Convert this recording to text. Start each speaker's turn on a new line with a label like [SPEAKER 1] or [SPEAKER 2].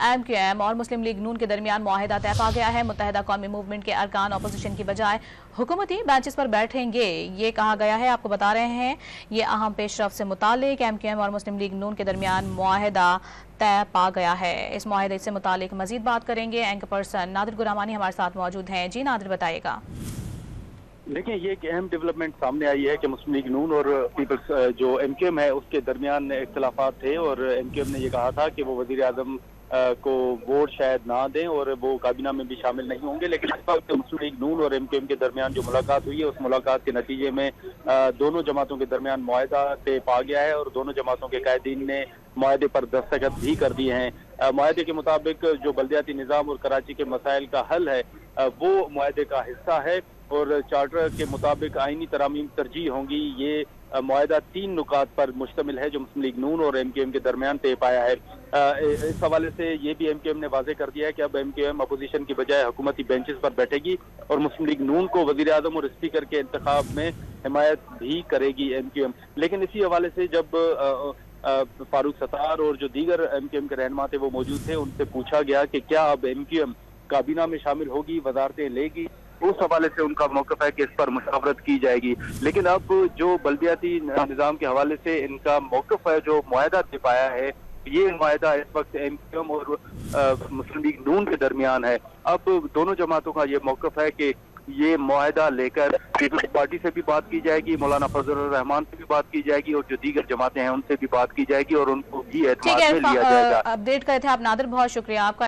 [SPEAKER 1] M Q M اور مسلم league نون کے درمیان معاہدہ طے پا گیا ہے۔ متحدہ قومی موومنٹ کے ارکان اپوزیشن کی بجائے حکومتی بینچز پر بیٹھیں گے، یہ کہا گیا ہے۔ آپ کو بتا رہے ہیں یہ اہم پیش رفت سے متعلق ایم کیو ایم اور مسلم لیگ نون کے درمیان معاہدہ طے پا گیا ہے۔ اس معاہدے سے متعلق مزید بات کریں گے، اینکر پرسن نادر گرامانی ہمارے ساتھ موجود ہیں۔ جی نادر، بتائیے گا۔
[SPEAKER 2] دیکھیں، یہ ایک اہم ڈیولپمنٹ سامنے آئی ہے کہ مسلم لیگ نون اور پیپلز جو ایم کیو ایم ہے اس کے درمیان اختلافات تھے، اور ایم کیو ایم نے یہ کہا تھا کہ وہ وزیر اعظم کو ووٹ شاید نہ دیں اور وہ کابینہ میں بھی شامل نہیں ہوں گے، لیکن اس وقت مسلم لیگ نون اور ایم کیو ایم کے درمیان جو ملاقات ہوئی ہے اس ملاقات کے نتیجے میں دونوں جماعتوں کے درمیان معاہدہ طے پا گیا ہے، اور دونوں جماعتوں کے قائدین نے معاہدے پر دستخط بھی کر دیے ہیں۔ معاہدے کے مطابق جو بلدیاتی نظام اور کراچی کے مسائل کا حل ہے وہ معاہدے کا حصہ ہے، اور چارٹر کے مطابق آئینی ترامیم ترجیح ہوں گی۔ یہ معاہدہ 3 نکات پر مشتمل ہے جو مسلم لیگ نون اور ایم کیو ایم کے درمیان طے پایا ہے۔ اس حوالے سے یہ بھی ایم کیو ایم نے واضح کر دیا ہے کہ اب ایم کیو ایم اپوزیشن کی بجائے حکومتی بینچز پر بیٹھے گی، اور مسلم لیگ نون کو وزیر اعظم اور اسپیکر کے انتخاب میں حمایت بھی کرے گی ایم کیو ایم۔ لیکن اسی حوالے سے جب فاروق ستار اور جو دیگر ایم کیو ایم کے رہنما تھے وہ موجود تھے، ان سے پوچھا گیا کہ کیا اب ایم کیو ایم کابینہ میں شامل ہوگی، وزارتیں لے گی، اس حوالے سے ان کا موقف ہے کہ اس پر مشاورت کی جائے گی۔ لیکن اب جو بلدیاتی نظام کے حوالے سے ان کا موقف ہے، جو معاہدہ طے پایا ہے، یہ معاہدہ اس وقت ایم کیو ایم اور مسلم لیگ نون کے درمیان ہے۔ اب دونوں جماعتوں کا یہ موقف ہے کہ یہ معاہدہ لے کر پیپلز پارٹی سے بھی بات کی جائے گی، مولانا فضل الرحمان سے بھی بات کی جائے گی، اور جو دیگر جماعتیں ہیں ان سے بھی بات کی جائے گی، اور ان کو بھی اعتماد میں لیا جائے گا۔
[SPEAKER 1] اپڈیٹ کرے تھے آپ نادر، بہت شکریہ آپ کا۔